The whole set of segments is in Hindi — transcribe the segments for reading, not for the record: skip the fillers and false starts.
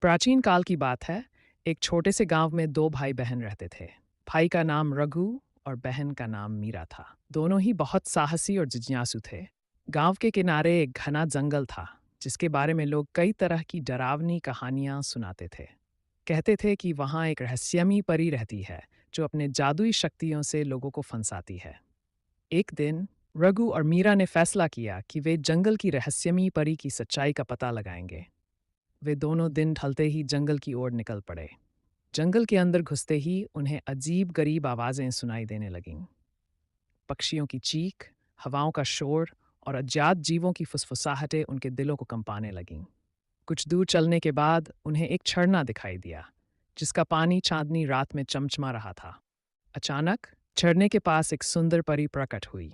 प्राचीन काल की बात है। एक छोटे से गांव में दो भाई बहन रहते थे। भाई का नाम रघु और बहन का नाम मीरा था। दोनों ही बहुत साहसी और जिज्ञासु थे। गांव के किनारे एक घना जंगल था, जिसके बारे में लोग कई तरह की डरावनी कहानियां सुनाते थे। कहते थे कि वहां एक रहस्यमयी परी रहती है, जो अपने जादुई शक्तियों से लोगों को फंसाती है। एक दिन रघु और मीरा ने फैसला किया कि वे जंगल की रहस्यमयी परी की सच्चाई का पता लगाएंगे। वे दोनों दिन ढलते ही जंगल की ओर निकल पड़े। जंगल के अंदर घुसते ही उन्हें अजीब गरीब आवाजें सुनाई देने लगीं। पक्षियों की चीख, हवाओं का शोर और अज्ञात जीवों की फुसफुसाहटें उनके दिलों को कंपाने लगीं। कुछ दूर चलने के बाद उन्हें एक झरना दिखाई दिया, जिसका पानी चांदनी रात में चमचमा रहा था। अचानक झरने के पास एक सुंदर परी प्रकट हुई।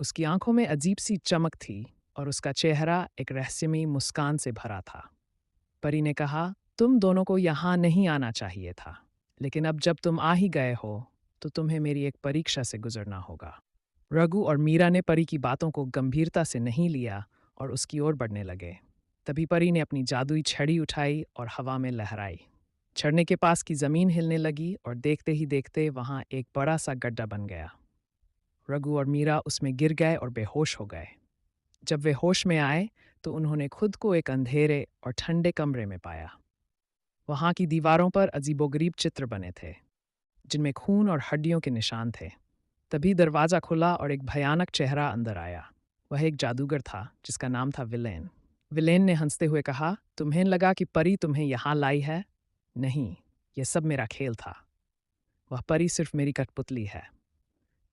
उसकी आंखों में अजीब सी चमक थी और उसका चेहरा एक रहस्यमयी मुस्कान से भरा था। परी ने कहा, तुम दोनों को यहाँ नहीं आना चाहिए था, लेकिन अब जब तुम आ ही गए हो, तो तुम्हें मेरी एक परीक्षा से गुजरना होगा। रघु और मीरा ने परी की बातों को गंभीरता से नहीं लिया और उसकी ओर बढ़ने लगे। तभी परी ने अपनी जादुई छड़ी उठाई और हवा में लहराई। झरने के पास की जमीन हिलने लगी और देखते ही देखते वहां एक बड़ा सा गड्ढा बन गया। रघु और मीरा उसमें गिर गए और बेहोश हो गए। जब वे होश में आए, तो उन्होंने खुद को एक अंधेरे और ठंडे कमरे में पाया। वहां की दीवारों पर अजीबोगरीब चित्र बने थे, जिनमें खून और हड्डियों के निशान थे। तभी दरवाजा खुला और एक भयानक चेहरा अंदर आया। वह एक जादूगर था, जिसका नाम था विलेन। विलेन ने हंसते हुए कहा, तुम्हें लगा कि परी तुम्हें यहाँ लाई है? नहीं, यह सब मेरा खेल था। वह परी सिर्फ मेरी कठपुतली है।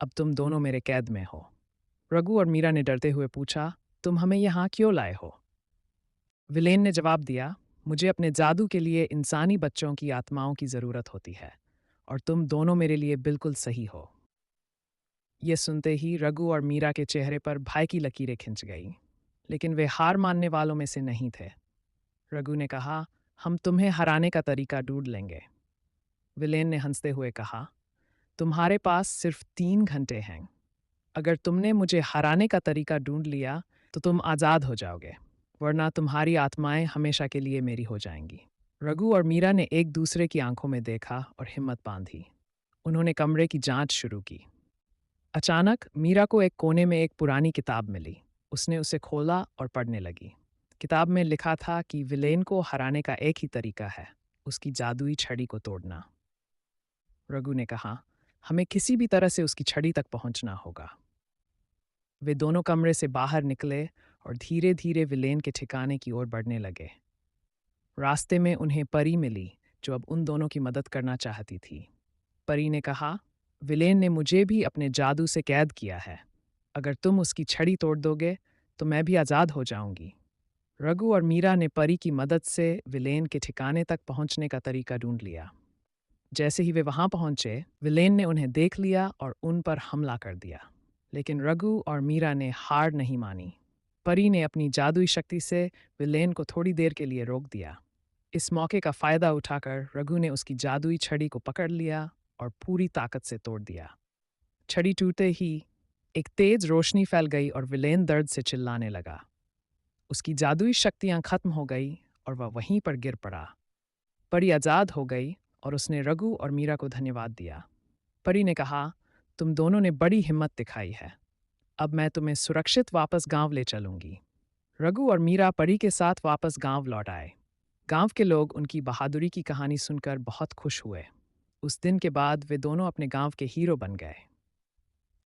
अब तुम दोनों मेरे कैद में हो। रघु और मीरा ने डरते हुए पूछा, तुम हमें यहाँ क्यों लाए हो? विलेन ने जवाब दिया, मुझे अपने जादू के लिए इंसानी बच्चों की आत्माओं की ज़रूरत होती है, और तुम दोनों मेरे लिए बिल्कुल सही हो। यह सुनते ही रघु और मीरा के चेहरे पर भय की लकीरें खिंच गईं, लेकिन वे हार मानने वालों में से नहीं थे। रघु ने कहा, हम तुम्हें हराने का तरीका ढूंढ लेंगे। विलेन ने हंसते हुए कहा, तुम्हारे पास सिर्फ 3 घंटे हैं। अगर तुमने मुझे हराने का तरीका ढूंढ लिया, तो तुम आज़ाद हो जाओगे, वरना तुम्हारी आत्माएं हमेशा के लिए मेरी हो जाएंगी। रघु और मीरा ने एक दूसरे की आंखों में देखा और हिम्मत बांधी। उन्होंने कमरे की जांच शुरू की। अचानक मीरा को एक कोने में एक पुरानी किताब मिली। उसने उसे खोला और पढ़ने लगी। किताब में लिखा था कि विलेन को हराने का एक ही तरीका है, उसकी जादुई छड़ी को तोड़ना। रघु ने कहा, हमें किसी भी तरह से उसकी छड़ी तक पहुंचना होगा। वे दोनों कमरे से बाहर निकले और धीरे धीरे विलेन के ठिकाने की ओर बढ़ने लगे। रास्ते में उन्हें परी मिली, जो अब उन दोनों की मदद करना चाहती थी। परी ने कहा, विलेन ने मुझे भी अपने जादू से कैद किया है। अगर तुम उसकी छड़ी तोड़ दोगे, तो मैं भी आज़ाद हो जाऊंगी। रघु और मीरा ने परी की मदद से विलेन के ठिकाने तक पहुंचने का तरीका ढूंढ लिया। जैसे ही वे वहां पहुंचे, विलेन ने उन्हें देख लिया और उन पर हमला कर दिया। लेकिन रघु और मीरा ने हार नहीं मानी। परी ने अपनी जादुई शक्ति से विलेन को थोड़ी देर के लिए रोक दिया। इस मौके का फायदा उठाकर रघु ने उसकी जादुई छड़ी को पकड़ लिया और पूरी ताकत से तोड़ दिया। छड़ी टूटते ही एक तेज रोशनी फैल गई और विलेन दर्द से चिल्लाने लगा। उसकी जादुई शक्तियां खत्म हो गई और वह वहीं पर गिर पड़ा। परी आज़ाद हो गई और उसने रघु और मीरा को धन्यवाद दिया। परी ने कहा, तुम दोनों ने बड़ी हिम्मत दिखाई है। अब मैं तुम्हें सुरक्षित वापस गांव ले चलूंगी। रघु और मीरा परी के साथ वापस गांव लौट आए। गांव के लोग उनकी बहादुरी की कहानी सुनकर बहुत खुश हुए। उस दिन के बाद वे दोनों अपने गांव के हीरो बन गए।